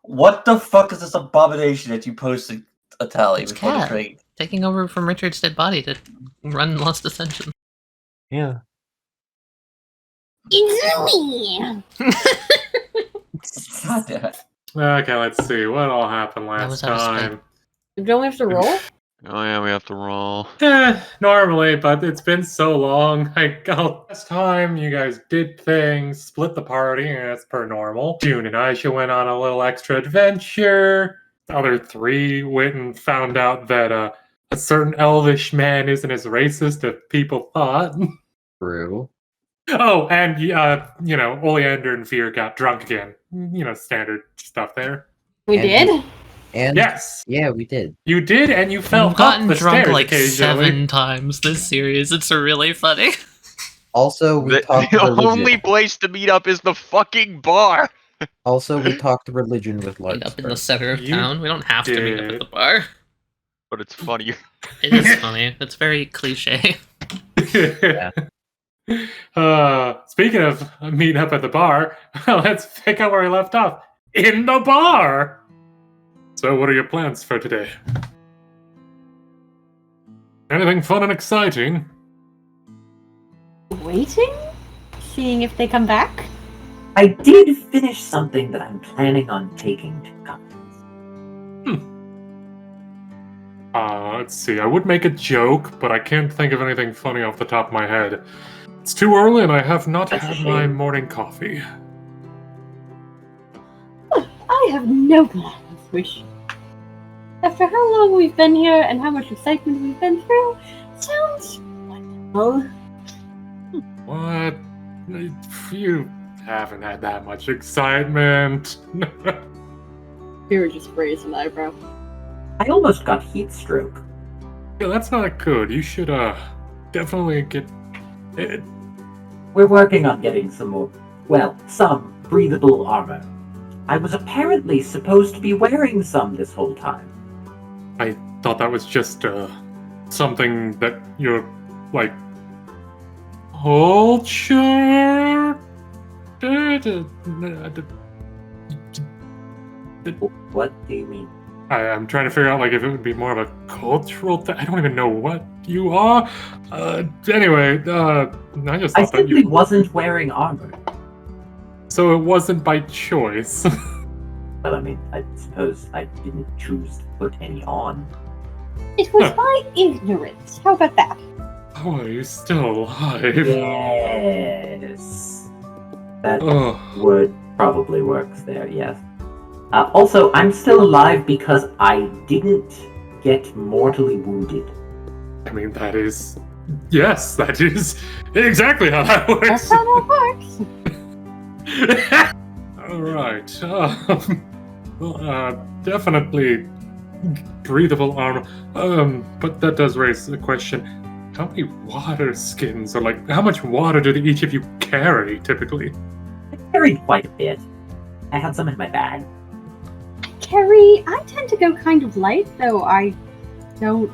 What the fuck is this abomination that you posted, Atali, It's before the Cat. trade? Taking over from Richard's dead body to run Lost Ascension. Yeah. It's me! God damn it. Okay, let's see. What all happened That last was out of spite. time? Don't we have to roll? Oh yeah, we have to roll. Normally, but it's been so long. Last time you guys did things, split the party, as per normal. Dune and Aishah went on a little extra adventure. The other three went and found out that a certain elvish man isn't as racist as people thought. True. Oh, and Oleander and Vir'Thyra got drunk again. Standard stuff there. We And did? And Yes, yeah, we did. you did, and you fell We've up gotten the drunk stairs like occasionally. 7 times this series. It's really funny. Also, we talked The religion. only place to meet up is the fucking bar. Also, we talked religion with Meet up in the Larkspur. center of You town. We don't have to meet up at did. the bar. But it's funnier. It is funny. It's very cliche. Speaking of meeting up at the bar, let's pick up where we left off. In the bar! So what are your plans for today? Anything fun and exciting? Waiting? Seeing if they come back? I did finish something that I'm planning on taking to companies. Let's see. I would make a joke, but I can't think of anything funny off the top of my head. It's too early and I have not That's a had my shame. morning coffee. I have no plans, wish. After how long we've been here and how much excitement we've been through, sounds wonderful. What? You haven't had that much excitement. You were just raising an eyebrow. I almost got heat stroke. Yeah, that's not good. You should, definitely get... We're working on getting some breathable armor. I was apparently supposed to be wearing some this whole time. I thought that was just, something that you're, like... Culture? What do you mean? I'm trying to figure out, like, if it would be more of a cultural thing. I don't even know what you are. Anyway, I just I thought that simply you... wasn't wearing armor. So it wasn't by choice. Well, I mean, I suppose I didn't choose to put any on. It was my ignorance. How about that? How are you still alive? Yes. That Oh, would probably work there, yes. Also, I'm still alive because I didn't get mortally wounded. I mean, that is... Yes, that is exactly how that works. That's how that works. Alright. Definitely breathable armor. But that does raise the question. How many water skins, or like, how much water do each of you carry, typically? I carried quite a bit. I had some in my bag. I tend to go kind of light, though I don't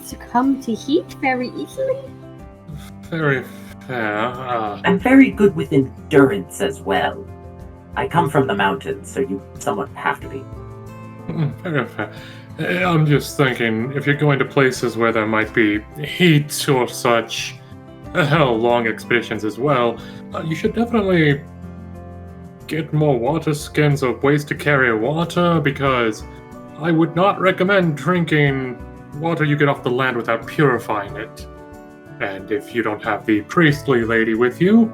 succumb to heat very easily. Very fair. I'm very good with endurance as well. I come from the mountains, so you somewhat have to be. Very fair. I'm just thinking, if you're going to places where there might be heat or such, long expeditions as well, you should definitely get more water skins or ways to carry water, because I would not recommend drinking water you get off the land without purifying it. And if you don't have the priestly lady with you,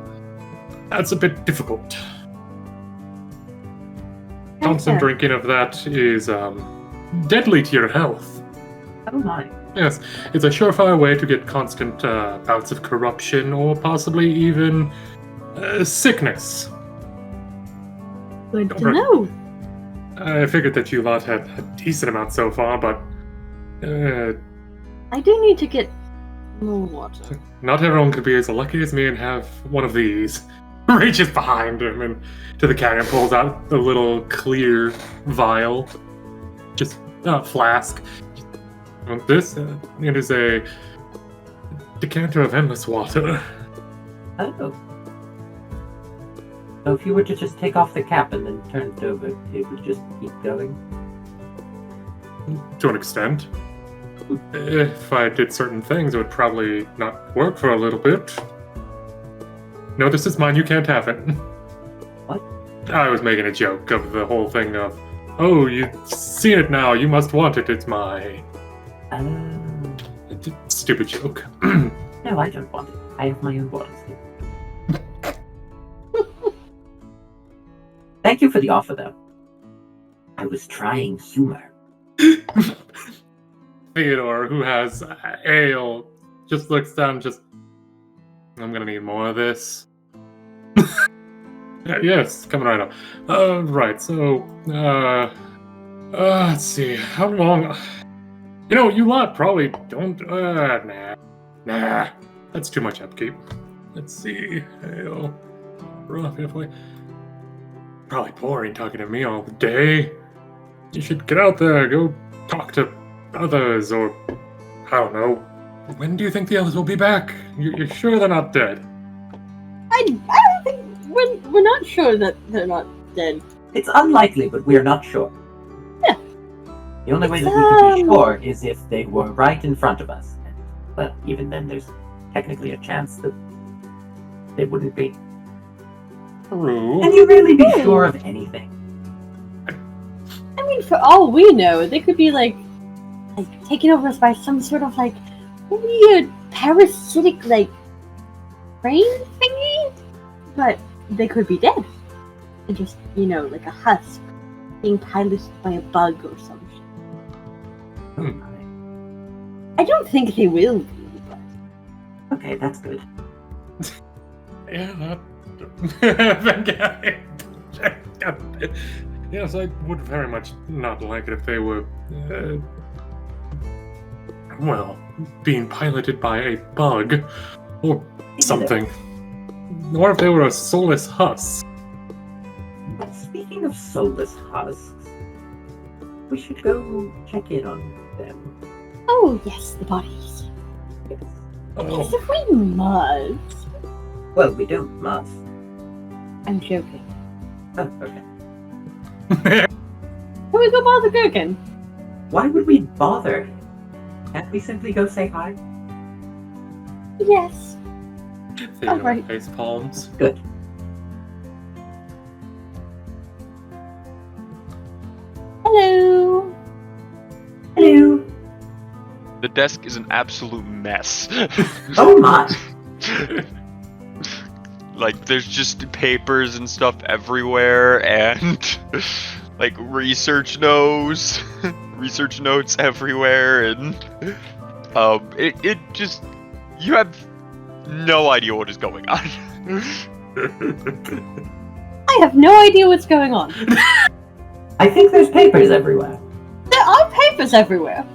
that's a bit difficult. Constant drinking of that is deadly to your health. Oh my. Yes, it's a surefire way to get constant bouts of corruption or possibly even sickness. Good Don't to worry. know. I figured that you lot had a decent amount so far, but I do need to get more water. not everyone could be as lucky as me and have one of these. Reaches behind him and to the carrier, pulls out the little clear vial, just flask. This it is a decanter of endless water. Oh. So if you were to just take off the cap and then turn it over, it would just keep going? To an extent. If I did certain things, it would probably not work for a little bit. No, this is mine, you can't have it. What? I was making a joke of the whole thing of, oh, you've seen it now, you must want it, it's mine. Stupid joke. No, I don't want it. I have my own waters here. Thank you for the offer, though. I was trying humor. Theodore, who has ale, just looks down, I'm gonna need more of this. Yes, coming right up. Right, so, let's see, how long... You know, you lot probably don't, nah, that's too much upkeep. Let's see, ale, rough halfway. Probably boring talking to me all day. You should get out there, go talk to others, or I don't know. When do you think the others will be back? You're sure they're not dead? I don't think we're not sure that they're not dead. It's unlikely, but we're not sure. Yeah. The only way that we can be sure is if they were right in front of us. And, well, even then, there's technically a chance that they wouldn't be. True. Can you really be sure of anything? I mean, for all we know, they could be like taken over by some sort of weird parasitic brain thingy, but they could be dead and just like a husk being piloted by a bug or something. I don't think they will be, but Okay, that's good. Yeah, yes, I would very much not like it if they were, being piloted by a bug or something. Or if they were a soulless husk. Speaking of soulless husks, we should go check in on them. oh yes, the bodies. Yes. Yes, if we must. Well, we don't must. I'm joking. Oh, okay. Can we go bother Gerkin? Why would we bother? Can't we simply go say hi? Yes. Theodore Alright. face palms. Good. Hello. Hello. The desk is an absolute mess. Oh my. Like, there's just papers and stuff everywhere, and research notes everywhere, and it just, you have no idea what is going on. I have no idea what's going on. I think there's papers everywhere. There are papers everywhere.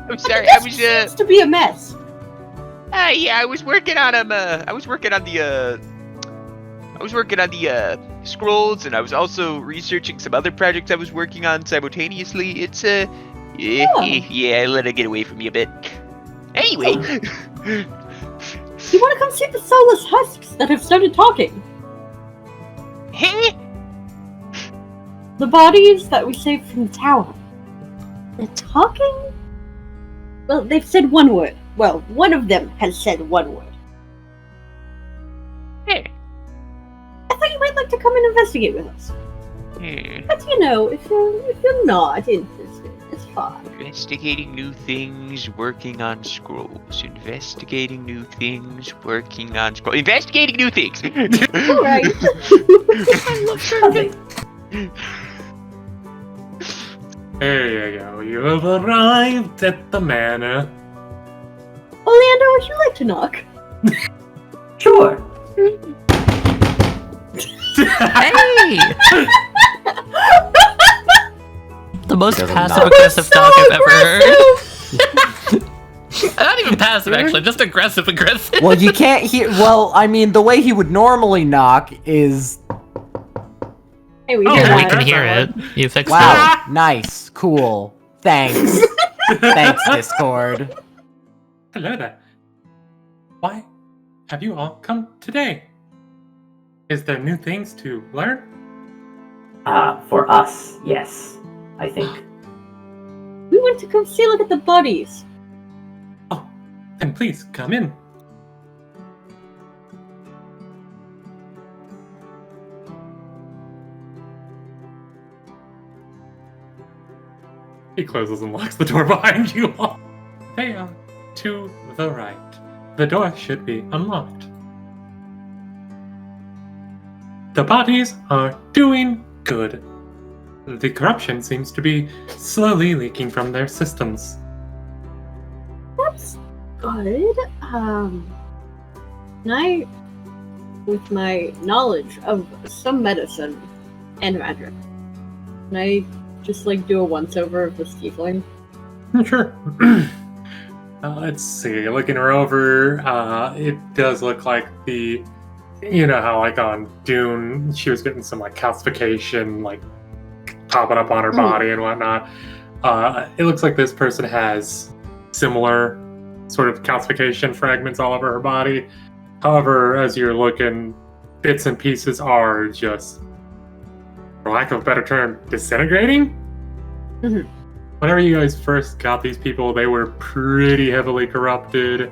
I'm sorry, But this seems to be a mess. yeah, I was working on the scrolls, and I was also researching some other projects I was working on simultaneously. It's yeah, let it get away from me a bit. Anyway, You want to come see the soulless husks that have started talking? hey, The bodies that we saved from the tower. They're talking? Well, they've said one word. Well, one of them has said one word. hey, I thought you might like to come and investigate with us. But if you're not interested, it's fine. Investigating new things, working on scrolls. Investigating new things, working on scrolls. Investigating new things! Alright. I love Gerkin. There you go. You have arrived at the manor. Oleander, would you like to knock? Sure. Hey! The most Doesn't passive knock. aggressive So dog I've ever heard. aggressive! Not even passive, actually, just aggressive. Well, you can't hear. Well, I mean, the way he would normally knock is. Hey, we Oh, hear we that. can hear it. You fixed Wow, nice, cool, thanks, thanks, Discord. Hello there. Why have you all come today? Is there new things to learn? For us, yes, I think. We went to come see, look at the bodies. Oh, then please come in. He closes and locks the door behind you all. They are to the right. The door should be unlocked. The bodies are doing good. The corruption seems to be slowly leaking from their systems. That's good. Can I, with my knowledge of some medicine and magic, can I just do a once-over of this tiefling? Sure. Let's see. Looking her over, it does look like you know how on Dune she was getting some calcification popping up on her body and whatnot. It looks like this person has similar sort of calcification fragments all over her body. However, as you're looking, bits and pieces are just, for lack of a better term, disintegrating. Mm-hmm. Whenever you guys first got these people, they were pretty heavily corrupted.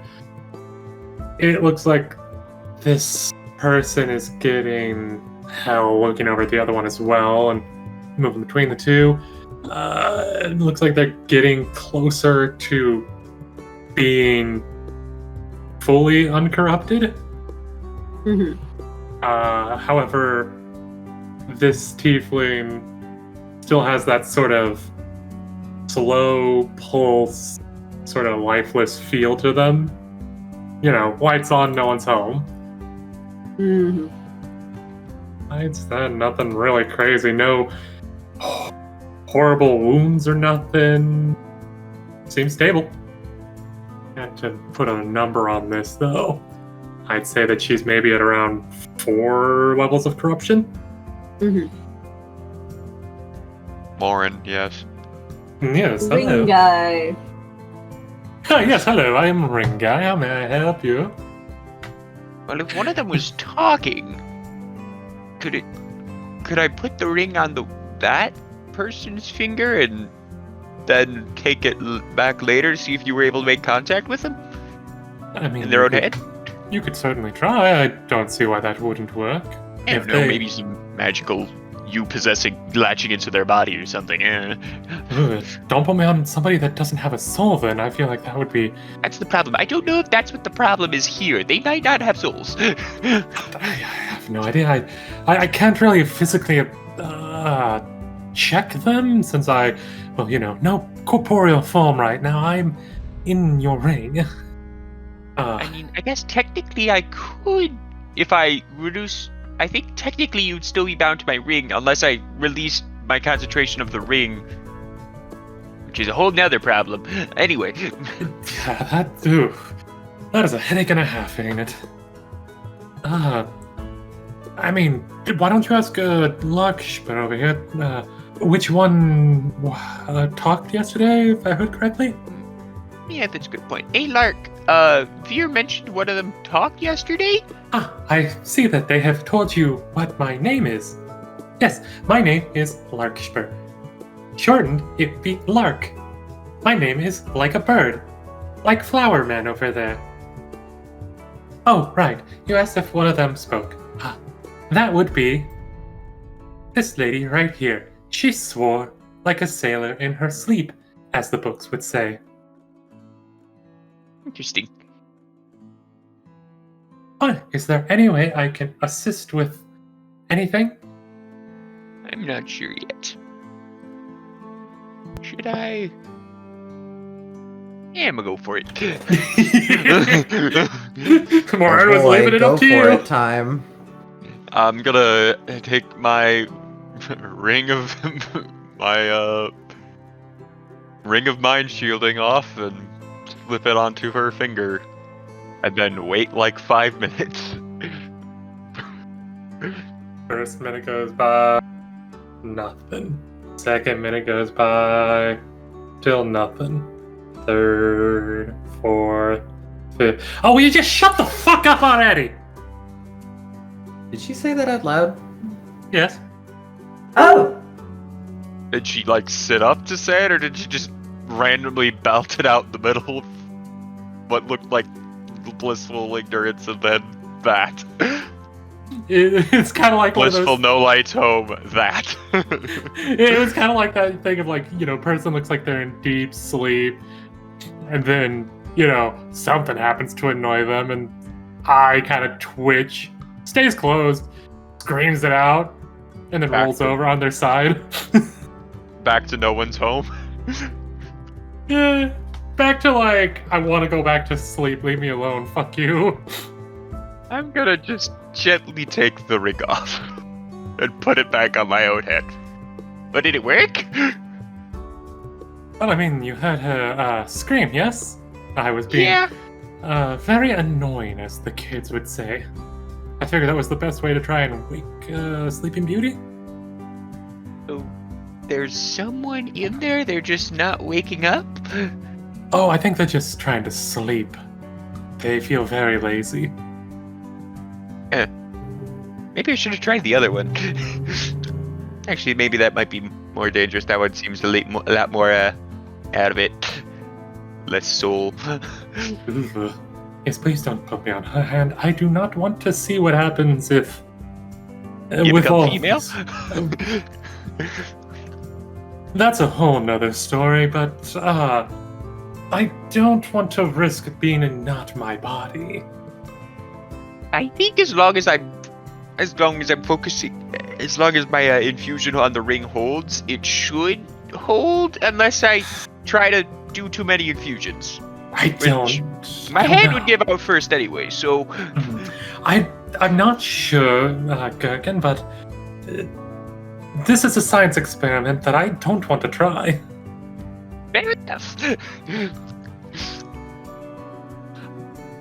It looks like this person is getting hell looking over at the other one as well and moving between the two. It looks like they're getting closer to being fully uncorrupted. Mm-hmm. However, this tiefling still has that sort of slow pulse, sort of lifeless feel to them. You know, lights on, no one's home. Mm-hmm. Besides that, nothing really crazy. No horrible wounds or nothing. Seems stable. Had to put a number on this, though. I'd say that she's maybe at around 4 levels of corruption. Mm-hmm. Lauren, yes. Yes, Ring hello. guy. Yes, hello. I am Ring Guy. How may I help you? Well, if one of them was talking, could I put the ring on that person's finger and then take it back later to see if you were able to make contact with them I mean, in their own head? You could certainly try. I don't see why that wouldn't work. I don't know, maybe some magical you possessing, latching into their body or something. Ugh, don't put me on somebody that doesn't have a soul, then. I feel like that would be... That's the problem. I don't know if that's what the problem is here. They might not have souls. I have no idea. I can't really physically check them since no corporeal form right now. I'm in your ring. I mean, I guess technically I could, if I reduce... I think technically you'd still be bound to my ring unless I released my concentration of the ring, which is a whole nother problem. Anyway. Yeah, that is a headache and a half, ain't it? I mean, why don't you ask Lakshman over here? Which one talked yesterday, if I heard correctly? Yeah, that's a good point. Hey, Lark, Vir mentioned one of them talked yesterday? I see that they have told you what my name is. Yes, my name is Larkspur. Shortened, it'd be Lark. My name is like a bird. Like Flower Man over there. Oh, right. You asked if one of them spoke. That would be this lady right here. She swore like a sailor in her sleep, as the books would say. Interesting. Is there any way I can assist with anything? I'm not sure yet. Should I? Yeah, I'm gonna go for it. Moran was leaving it up to you. It time. I'm gonna take my ring of mind shielding off and slip it onto her finger, and then wait like 5 minutes. First minute goes by, nothing. Second minute goes by, still nothing. Third, fourth, fifth. Oh, will you just shut the fuck up already? Did she say that out loud? Yes. Oh! Did she like sit up to say it, or did she just randomly belt it out in the middle of what looked like blissful ignorance and then that? It's kind of like Blissful one of those, no lights home, that. it was kind of like that thing of like, person looks like they're in deep sleep, and then, something happens to annoy them, and eye kind of twitch, stays closed, screams it out, and then rolls over on their side. Back to no one's home. Yeah, back to like, I want to go back to sleep, leave me alone, fuck you. I'm gonna just gently take the ring off and put it back on my own head. But did it work? Well, I mean, you heard her scream, yes? I was being very annoying, as the kids would say. I figured that was the best way to try and wake Sleeping Beauty. So there's someone in there, they're just not waking up? Oh, I think they're just trying to sleep. They feel very lazy. Maybe I should have tried the other one. Actually, maybe that might be more dangerous. That one seems a lot more out of it. Less soul. Yes, please don't put me on her hand. I do not want to see what happens if... You with become all female? this. That's a whole nother story, but I don't want to risk being in not my body. I think as long as I'm focusing, as long as my infusion on the ring holds, it should hold, unless I try to do too many infusions. I don't. My hand would give out first anyway, so... I'm not sure, Gerkin, but this is a science experiment that I don't want to try. Fair enough.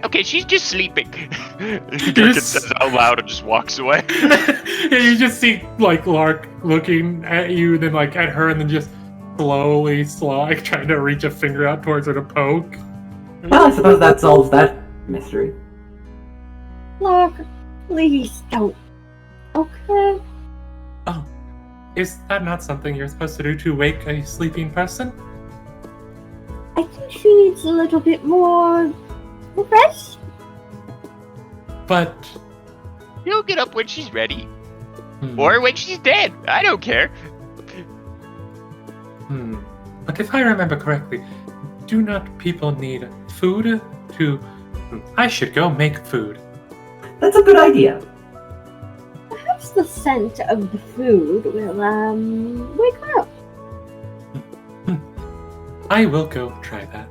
Okay, she's just sleeping. Gerkin says out loud and just walks away. Yeah, you just see, like, Lark looking at you, then, like, at her, and then just slowly, like, trying to reach a finger out towards her to poke. Well, I suppose that solves that mystery. Look, please don't. Okay. Oh, is that not something you're supposed to do to wake a sleeping person? I think she needs a little bit more rest. But... She'll get up when she's ready. Or when she's dead. I don't care. But if I remember correctly, do not people need food to... I should go make food. That's a good idea. Perhaps the scent of the food will, wake her up. I will go try that.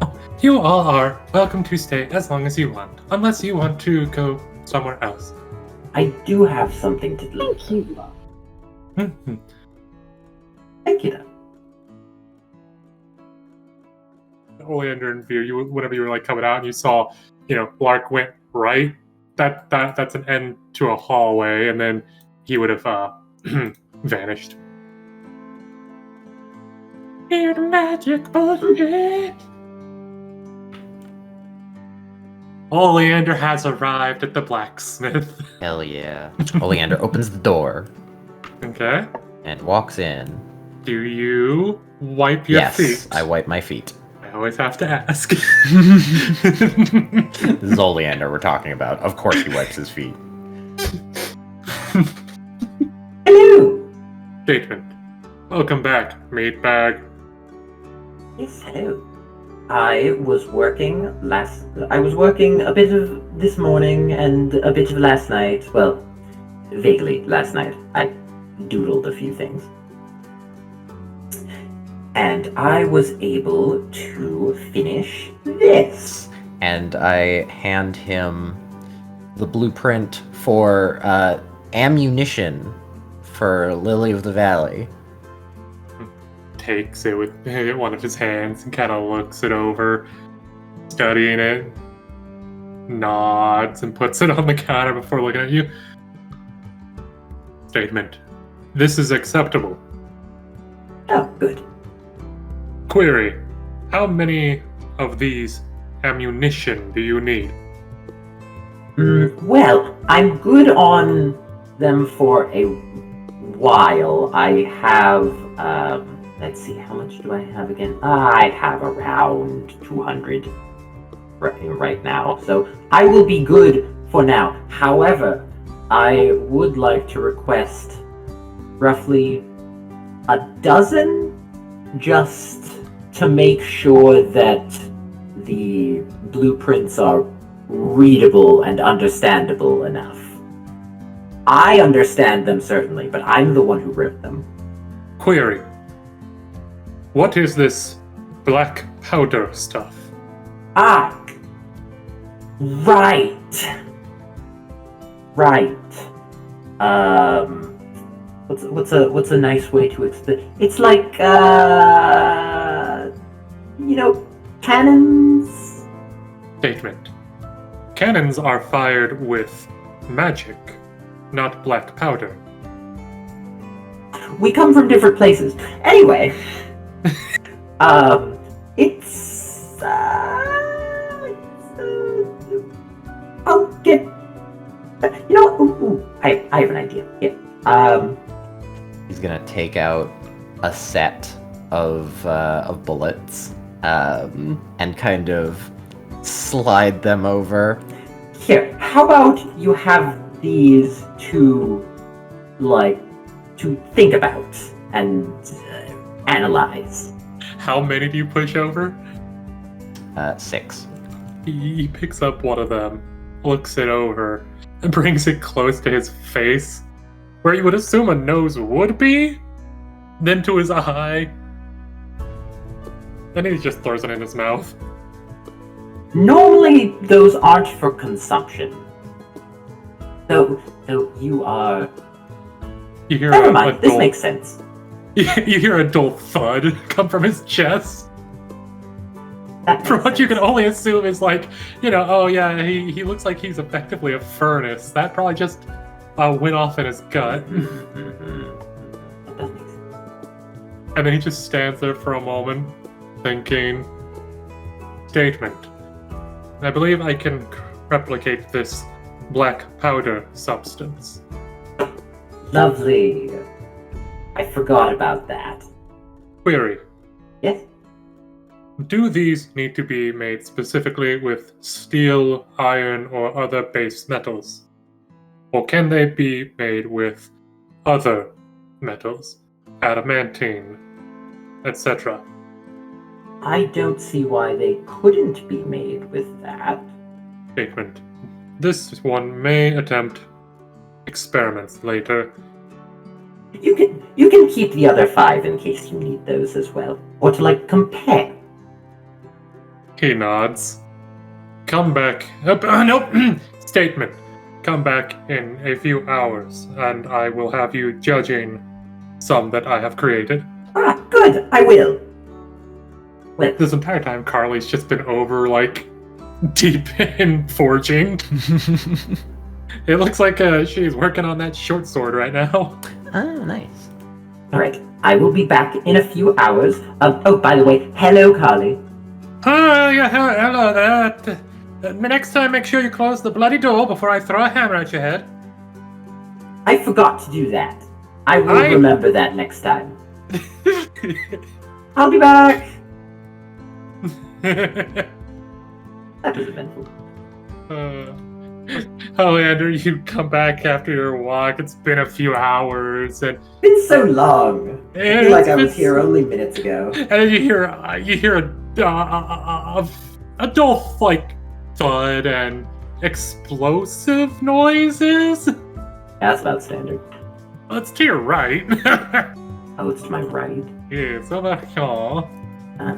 Oh, you all are welcome to stay as long as you want, unless you want to go somewhere else. I do have something to do. Thank you, Locke. Thank you. Oleander in view, whenever you were like coming out and you saw, Lark went right, that's an end to a hallway, and then he would have vanished. Hear the magic bullshit. Oleander has arrived at the blacksmith. Hell yeah. Oleander opens the door Okay. and walks in. Do you wipe your Yes, feet? I wipe my feet. I always have to ask. This is Oleander we're talking about. Of course he wipes his feet. Hello! Statement. Welcome back, meatbag. Yes, hello. I was working a bit of this morning and a bit of last night. Well, vaguely last night. I doodled a few things. And I was able to finish this. And I hand him the blueprint for ammunition for Lily of the Valley. Takes it with one of his hands and kind of looks it over, studying it, nods, and puts it on the counter before looking at you. Statement. This is acceptable. Oh, good. Query. How many of these ammunition do you need? Well, I'm good on them for a while. I have, let's see, how much do I have again? I have around 200 right now, so I will be good for now. However, I would like to request roughly a dozen just to make sure that the blueprints are readable and understandable enough. I understand them certainly, but I'm the one who wrote them. Query. What is this black powder stuff? Ah! Right! Right. What's a nice way to explain? It's like, cannons? Statement. Cannons are fired with magic, not black powder. We come from different places. Anyway, I'll get. You know what? Ooh, I have an idea. Yeah. He's gonna take out a set of bullets and kind of slide them over. Here, how about you have these to think about and analyze? How many do you push over? 6. He picks up one of them, looks it over, and brings it close to his face, where you would assume a nose would be, then to his eye. Then he just throws it in his mouth. Normally, those aren't for consumption. So you are... You hear Never a mind, this dull- makes sense. You hear a dull thud come from his chest. That makes From what you sense. can only assume is like, oh yeah, he looks like he's effectively a furnace. That probably just went off in his gut. That does make sense. And then he just stands there for a moment, thinking, statement. I believe I can replicate this black powder substance. Lovely. I forgot about that. Query. Yes? Do these need to be made specifically with steel, iron, or other base metals? Or can they be made with other metals, adamantine, etc.? I don't see why they couldn't be made with that. Statement. This one may attempt experiments later. You can keep the other 5 in case you need those as well. Or to, compare. He nods. Come back. Nope. Statement. Come back in a few hours, and I will have you judging some that I have created. Ah, good, I will. Well, This entire time, Carly's just been over, deep in forging. It looks like she's working on that short sword right now. Oh, nice. alright, I will be back in a few hours. Oh, by the way, hello, Carly. Oh, yeah, hello there. Next time, make sure you close the bloody door before I throw a hammer at your head. I forgot to do that. I will remember that next time. I'll be back! That was eventful. Oleander, you come back after your walk. It's been a few hours, and It's been so long. I feel like I was here only minutes ago. And then you hear a dull thud and explosive noises. That's about standard. It's to your right. Oh, it's to my right. It's over here. Ah.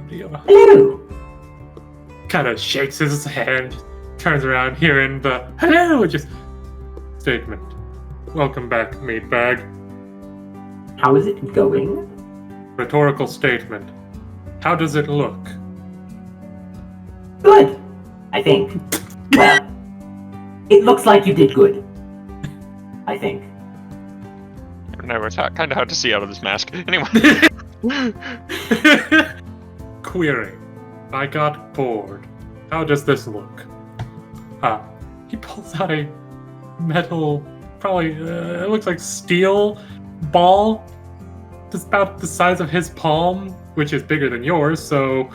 Hello. Hello! Kind of shakes his hand, turns around, hearing the hello, just statement. Welcome back, meatbag. How is it going? Rhetorical statement. How does it look? Good, I think. Well, it looks like you did good. I think. No, it's kind of hard to see out of this mask. Anyway. Query. I got bored. How does this look? He pulls out a metal, probably, it looks like steel ball. It's about the size of his palm, which is bigger than yours, so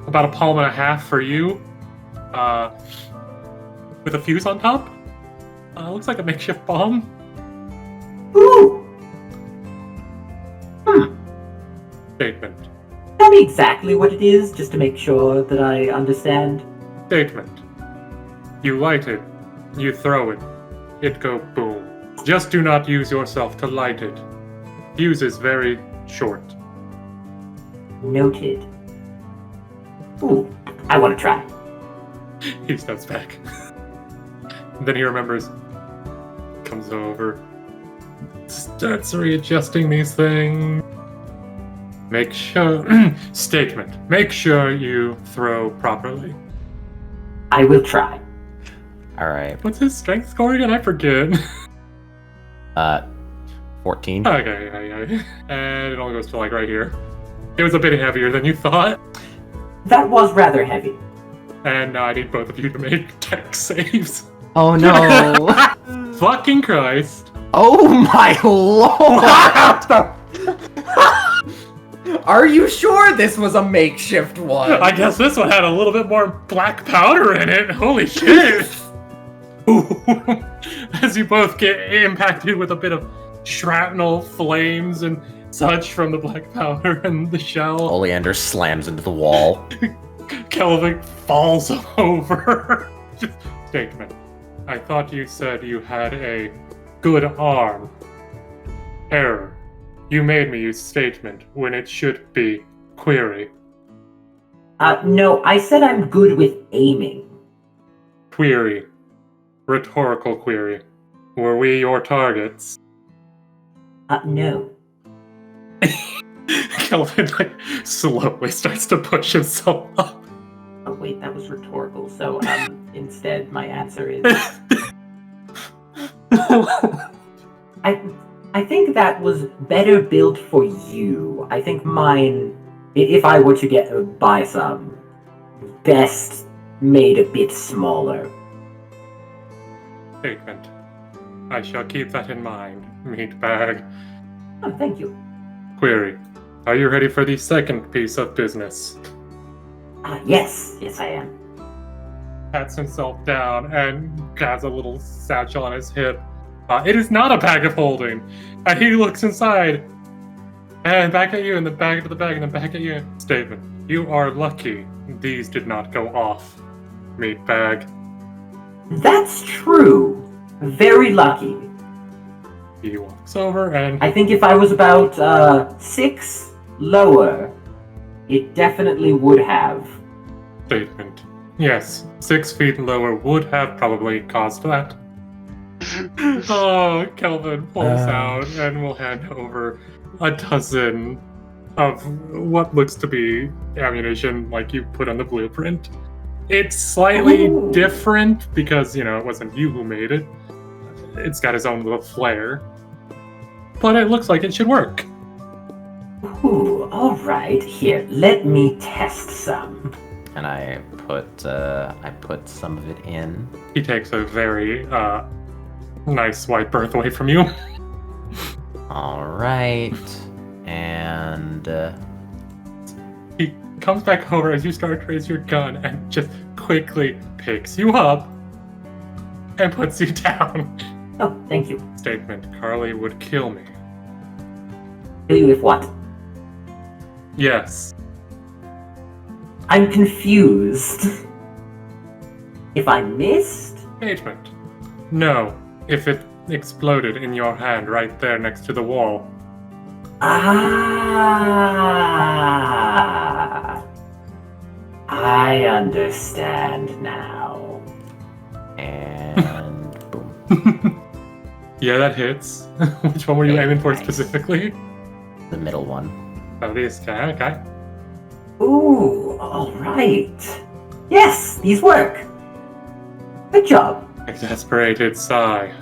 about a palm and a half for you. With a fuse on top. Looks like a makeshift bomb. Ooh! Statement. Tell me exactly what it is, just to make sure that I understand. Statement. You light it. You throw it. It go boom. Just do not use yourself to light it. Fuse is very short. Noted. Ooh, I want to try. He steps back. Then he remembers. Comes over. Starts readjusting these things. Make sure... Statement. Make sure you throw properly. I will try. Alright. What's his strength score again? I forget. 14. Okay. And it only goes to like right here. It was a bit heavier than you thought. That was rather heavy. And now I need both of you to make tech saves. Oh no! Fucking Christ. Oh my lord! Are you sure this was a makeshift one? I guess this one had a little bit more black powder in it. Holy shit! Ooh. As you both get impacted with a bit of shrapnel, flames, and such from the black powder and the shell. Oleander slams into the wall. Kelvin falls over. Statement. I thought you said you had a good arm. Error. You made me use statement when it should be query. No, I said I'm good with aiming. Query. Rhetorical query. Were we your targets? No. Kelvin, slowly starts to push himself up. Oh wait, that was rhetorical, so, instead my answer is... I think that was better built for you. I think mine, if I were to buy some, best made a bit smaller. Statement. I shall keep that in mind, meatbag. Oh, thank you. Query. Are you ready for the second piece of business? Yes, I am. Pats himself down and has a little satchel on his hip. It is not a bag of holding. And he looks inside. And back at you, and then back into the bag, and then back at you. Statement. You are lucky these did not go off, meatbag. That's true. Very lucky. He walks over and... I think if I was about 6 lower, it definitely would have. Statement. Yes, 6 feet lower would have probably caused that. Oh, Kelvin pulls out and will hand over a dozen of what looks to be ammunition like you put on the blueprint. It's slightly different because, it wasn't you who made it. It's got its own little flair. But it looks like it should work. Ooh, alright. Here, let me test some. And I put some of it in. He takes a very nice white berth away from you. Alright. And he comes back over as you start to raise your gun and just quickly picks you up and puts you down. Oh, thank you. Statement. Carly would kill me. Kill you with what? Yes. I'm confused. If I missed? Statement. No. If it exploded in your hand right there next to the wall. Ah, I understand now. And boom. Yeah, that hits. Which one were you aiming for Nice. specifically? The middle one. Oh, this guy. Okay. Ooh, alright. Yes, these work. Good job. Exasperated sigh.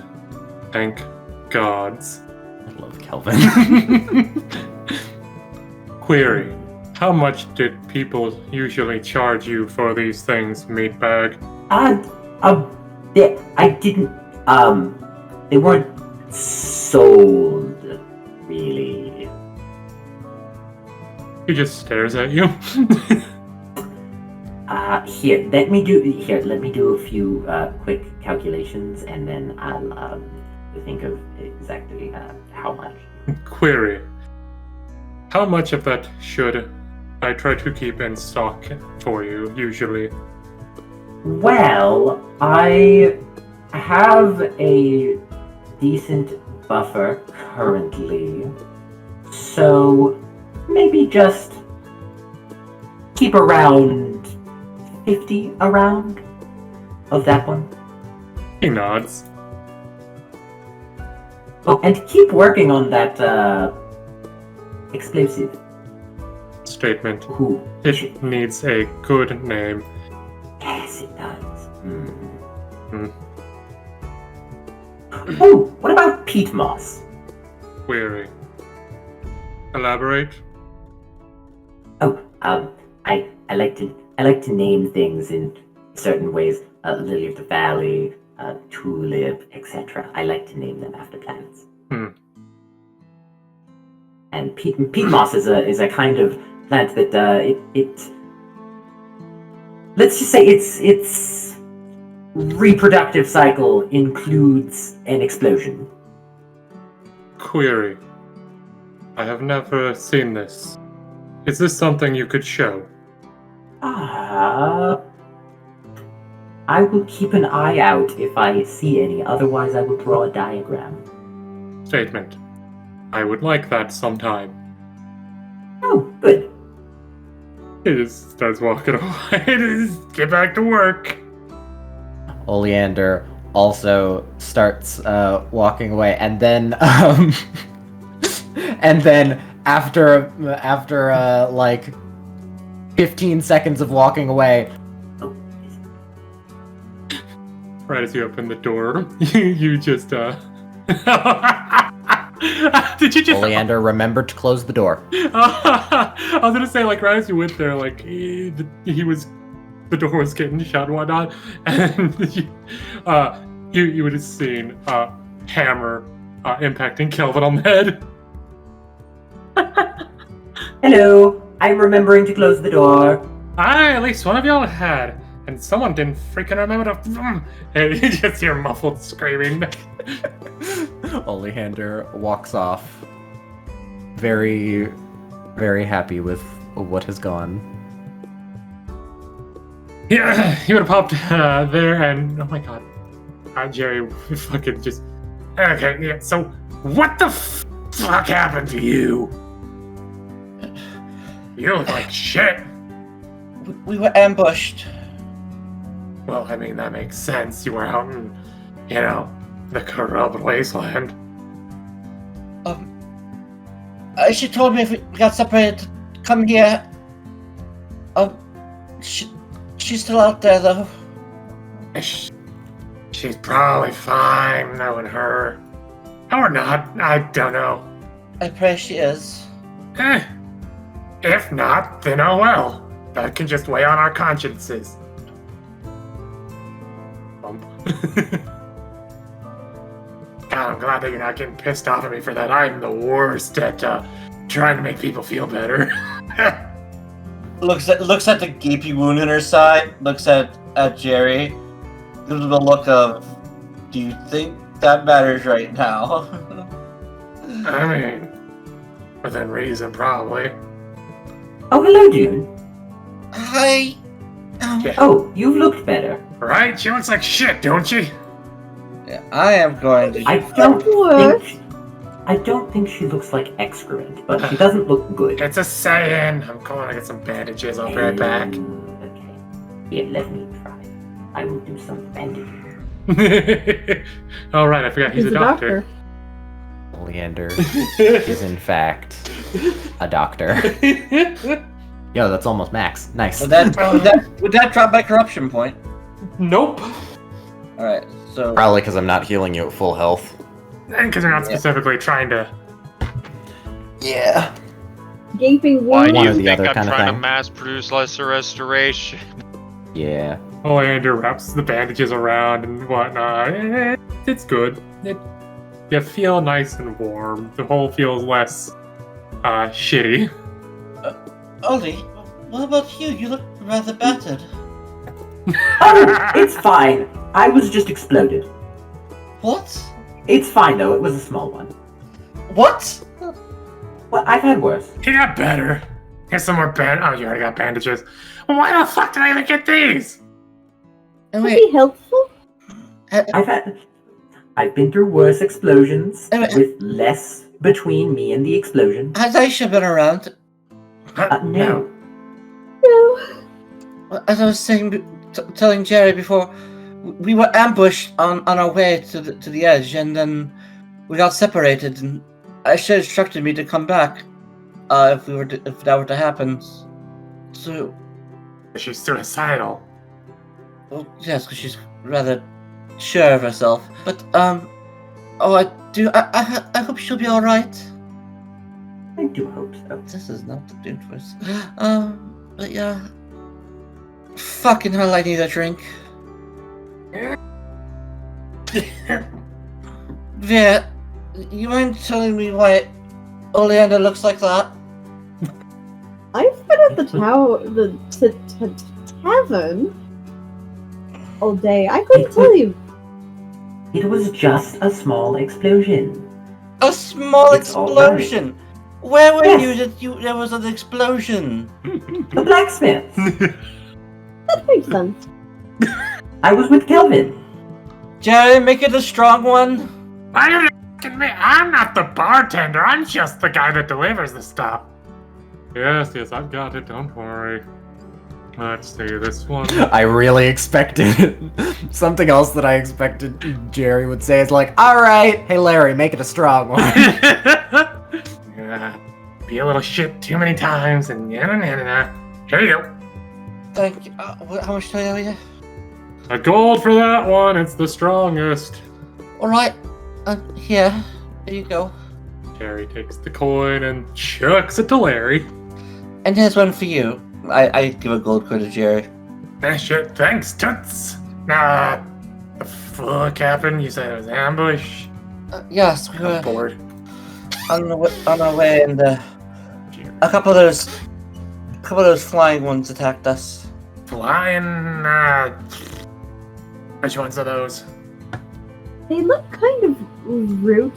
Thank gods. I love Kelvin. Query. How much did people usually charge you for these things, meatbag? I didn't. They weren't sold, really. He just stares at you. Here, let me do a few quick calculations, and then I'll think of exactly how much. Query. How much of that should I try to keep in stock for you, usually? Well, I have a decent buffer currently, so maybe just keep around 50 around of that one. He nods. Oh, and keep working on that explosive. Statement. Ooh, It needs a good name. yes, it does. Oh, what about peat moss? Query. Elaborate. Oh, I like to name things in certain ways. Lily of the Valley, tulip, etc. I like to name them after plants. And peat moss is a kind of plant that it let's just say its reproductive cycle includes an explosion. Query. I have never seen this. Is this something you could show? I will keep an eye out if I see any, otherwise I will draw a diagram. Statement. I would like that sometime. Oh, good. He just starts walking away. Just get back to work. Oleander also starts walking away, and then after like 15 seconds of walking away, Right as you open the door, you just did you just? Oleander remembered to close the door. I was gonna say, like, right as you went there, like the door was getting shut and whatnot, and you would have seen hammer impacting Kelvin on the head. Hello, I'm remembering to close the door. At least one of y'all had, and someone didn't freaking remember to. And you just hear muffled screaming. Oleander walks off, very, very happy with what has gone. Yeah, he would have popped there, and oh my god, Jerry fucking just. Okay, yeah. So, what the fuck happened to you? You look like shit. We were ambushed. Well, I mean, that makes sense. You were out in, the corrupt wasteland. She told me if we got separated to come here. She's still out there, though. She's probably fine, knowing her. Or not, I don't know. I pray she is. If not, then oh well. That can just weigh on our consciences. Bump. God, I'm glad that you're not getting pissed off at me for that. I'm the worst at trying to make people feel better. Looks at the gaping wound in her side. Looks at Jerry. Gives him a look of, do you think that matters right now? I mean, within reason, probably. Oh, hello, Dune. Hi. Yeah. Oh, you've looked better. Right? She looks like shit, don't she? Yeah, I am going to. I don't think she looks like excrement, but she doesn't look good. It's a saying. I'm going to get some bandages. I'll be right back. Okay. Here, let me try. I will do some bandaging. Oh, right. I forgot he's a doctor. Oleander is in fact a doctor. Yo, that's almost max. Nice. Would that drop my corruption point? Nope. All right. So Probably because I'm not healing you at full health. And because you're not specifically trying to. Yeah. Gaping Why wound. do One you or the think other I'm kind of trying to thing. mass produce lesser restoration? Yeah. Oleander wraps the bandages around and whatnot. It's good. You feel nice and warm. The hole feels less shitty. Ollie, what about you? You look rather battered. Oh, it's fine. I was just exploded. What? It's fine though, it was a small one. What? Well, I've had worse. He got better. Here's some more oh, you already got bandages. Why the fuck did I even get these? Oh, Would wait. be helpful. I've been through worse explosions Oh, wait. with less between me and the explosion. Has Aishah been around? No. No. As I was saying, telling Jerry before, we were ambushed on our way to the edge, and then we got separated. And Aishah instructed me to come back if that were to happen. So, She's suicidal. well, yes, because she's rather sure of herself. But I hope she'll be all right. I do hope so. This is not the Dune twist. But yeah. Fucking hell, I need a drink. Vir, you mind telling me why Oleander looks like that? I've been at the tavern all day. I couldn't tell you. It was just a small explosion. A small It's all explosion! Where were Yes. you that there was an explosion? The blacksmith! That makes sense. I was with Kelvin. Jerry, make it a strong one. Why are you asking me? I'm not the bartender. I'm just the guy that delivers the stuff. Yes, I've got it. Don't worry. Let's see this one. I really expected something else that I expected Jerry would say is like, all right, hey Larry, make it a strong one. Yeah, be a little shit too many times and Here you go. Thank you. How much Taliyah? A gold for that one. It's the strongest. Alright. Here you go. Jerry takes the coin and chucks it to Larry. And here's one for you. I give a gold coin to Jerry. Shit, thanks, Toots. The fuck happened? You said it was ambush? Yes, we were I'm bored. on our way, and a couple of those flying ones attacked us. Flying, which ones are those? They look kind of rude.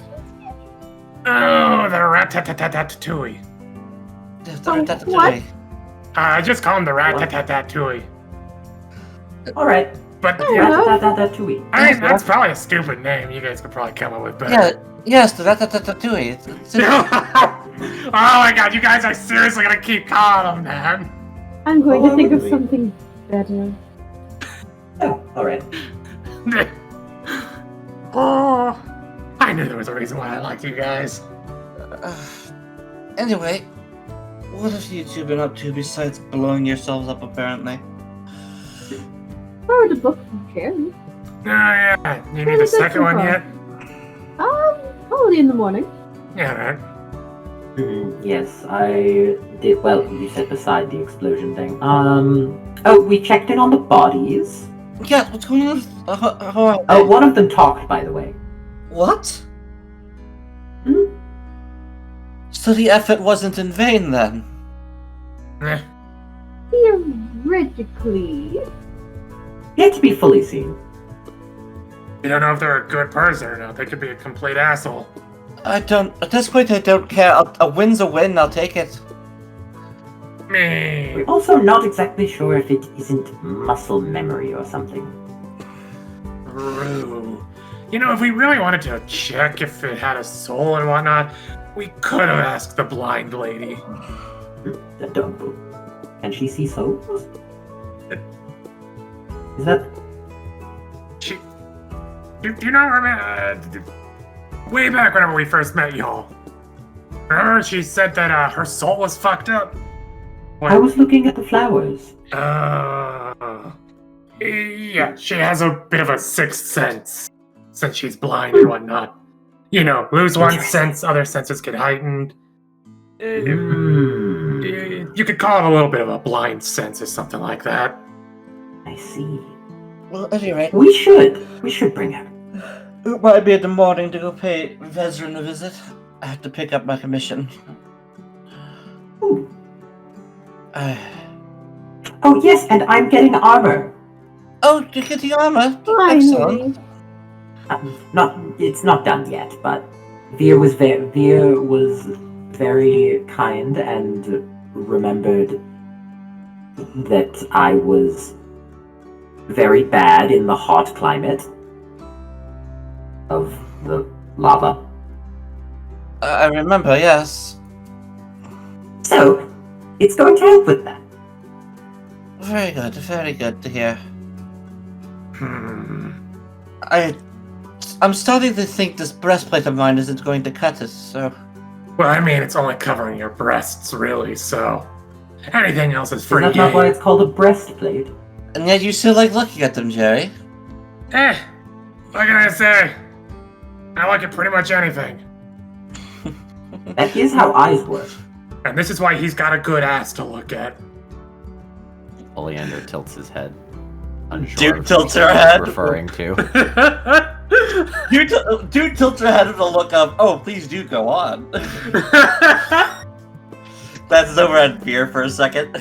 Oh, the rat-tat-tat-tat-tatooey. What? Just call them the rat-tat-tat-tatooey. Alright. But, Ratatouille. I mean, that's probably a stupid name. You guys could probably come up with better. Yeah, yes, the ratatouille. Oh my god, you guys are seriously gonna keep calling them that? I'm going to think of Probably. something better. Oh, alright. Oh, I knew there was a reason why I liked you guys. Anyway, what have you two been up to besides blowing yourselves up, apparently? Borrowed a book from Jerry. Oh yeah, you need Where a was that second one from? yet? Probably in the morning. Yeah, right. Yes, I did. Well, you said beside the explosion thing. Oh, we checked in on the bodies. Yeah, what's going on? Oh, one of them talked, by the way. What? Hmm? So the effort wasn't in vain, then? Eh. Theoretically. Yet to be fully seen. You don't know if they're a good person or not. They could be a complete asshole. At this point, I don't care. A win's a win, I'll take it. Me. We're also not exactly sure if it isn't muscle memory or something. True. You know, if we really wanted to check if it had a soul and whatnot, we could have asked the blind lady. The dog. Can she see souls? Is that... Do you know, way back whenever we first met y'all, remember she said that her soul was fucked up? I was looking at the flowers. Yeah, she has a bit of a sixth sense, since she's blind and whatnot. You know, lose one sense, other senses get heightened. You could call it a little bit of a blind sense or something like that. I see. Well, at any rate, We should bring her. it might be in the morning to go pay Vezran a visit. I have to pick up my commission. Ooh. Uh, Oh yes, and I'm getting armor. oh, you get the armor? Finally. Excellent. It's not done yet, but Vir was very kind and remembered that I was very bad in the hot climate of the lava. I remember, yes. So, it's going to help with that. Very good to hear. Hmm. I'm starting to think this breastplate of mine isn't going to cut it, so... Well, I mean, it's only covering your breasts, really, so... Anything else is Is free that not why it's called a breastplate? And yet you still like looking at them, Jerry. What can I say? I like at pretty much anything. That is how eyes work. And this is why he's got a good ass to look at. Oleander tilts his head. Dude of tilts who her he's head. Referring to. Dude tilts her head with a look of, oh, please do go on. Glances over at Beer for a second.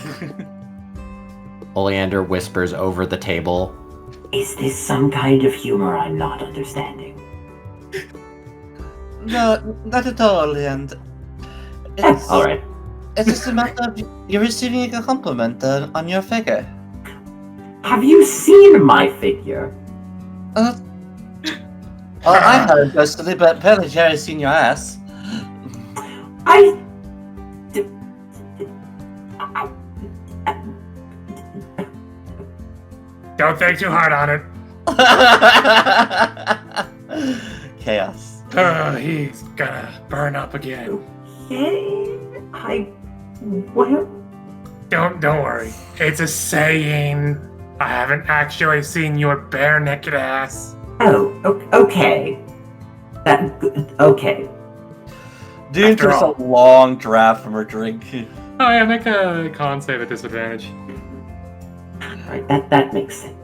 Oleander whispers over the table. Is this some kind of humor I'm not understanding? No, not at all, and it's Alright. It's just a matter of you're receiving a compliment on your figure. Have you seen my figure? Well, I haven't personally, but apparently Jerry's seen your ass. Don't think too hard on it. Chaos. He's gonna burn up again. What? Don't worry. It's a saying. I haven't actually seen your bare naked ass. Oh, okay. Okay. Dude After takes a all. long draft from her drink. Oh yeah, make a con save at disadvantage. Alright, that makes sense.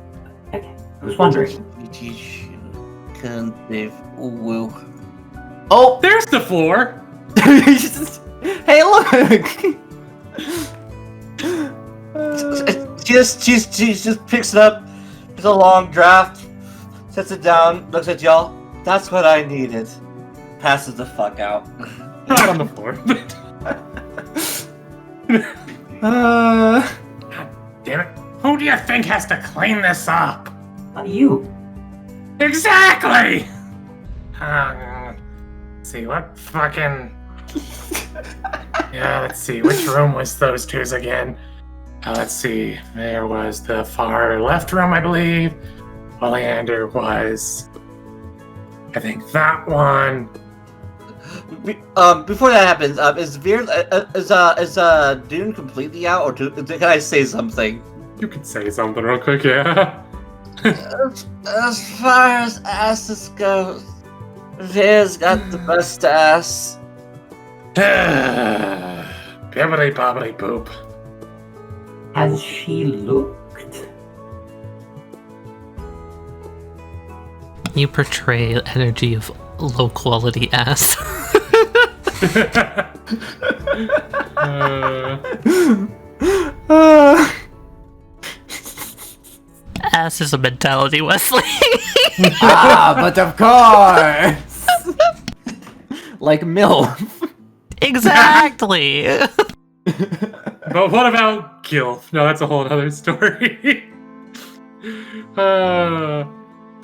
Okay. I was wondering. Can't save. Woo. Oh, there's the floor. Hey, look! She just picks it up. It's a long draft. Sets it down. Looks at y'all. That's what I needed. Passes the fuck out. Not on the floor. God damn it. Who do you think has to clean this up? You. Exactly! Let's see, what fucking... Yeah, let's see, which room was those two's again? Let's see, there was the far left room, I believe. Oleander was... I think that one. Before that happens, is Dune completely out, or can I say something? You could say something real quick, yeah. As far as asses goes, Vir's got the best ass. Bibbidi bobbidi boop. Has she looked? You portray energy of low quality ass. Ass is a mentality, Westley. But of course! Like MILF. Exactly. But what about Gilf? No, that's a whole other story. For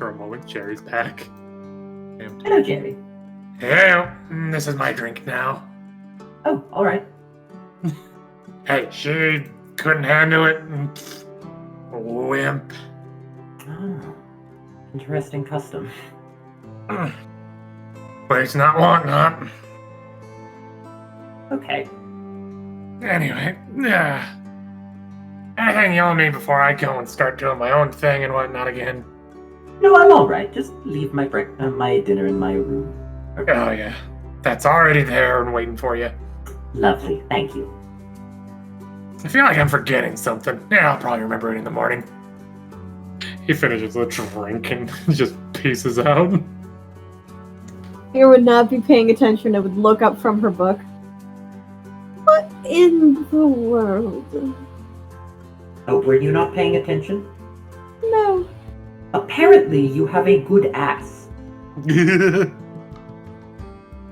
a moment, Jerry's back. Hello, Jerry. Hey, this is my drink now. Oh, alright. Hey, she couldn't handle it. Wimp. Oh, interesting custom. But it's not whatnot. Okay. Anyway, anything you'll need before I go and start doing my own thing and whatnot again? No, I'm alright. Just leave my my dinner in my room. Okay. Oh yeah, that's already there and waiting for you. Lovely, thank you. I feel like I'm forgetting something. Yeah, I'll probably remember it in the morning. He finishes the drink and just pieces out. Fear would not be paying attention and would look up from her book. What in the world? Oh, were you not paying attention? No. Apparently, you have a good ass.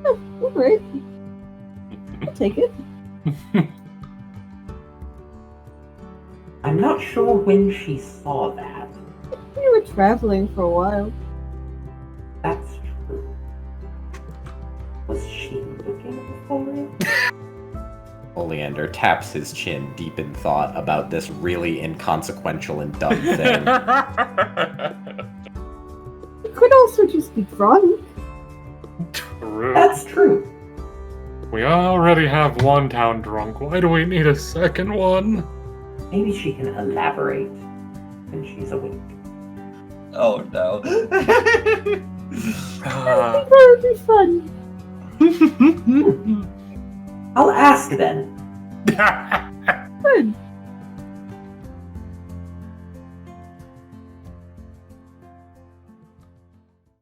Oh, alright. I'll take it. I'm not sure when she saw that. We were traveling for a while. That's true. Was she looking for it? Oleander taps his chin deep in thought about this really inconsequential and dumb thing. You could also just be drunk. True. That's true. We already have one town drunk. Why do we need a second one? Maybe she can elaborate when she's awake. Oh no. I think that would be fun. I'll ask then. Good.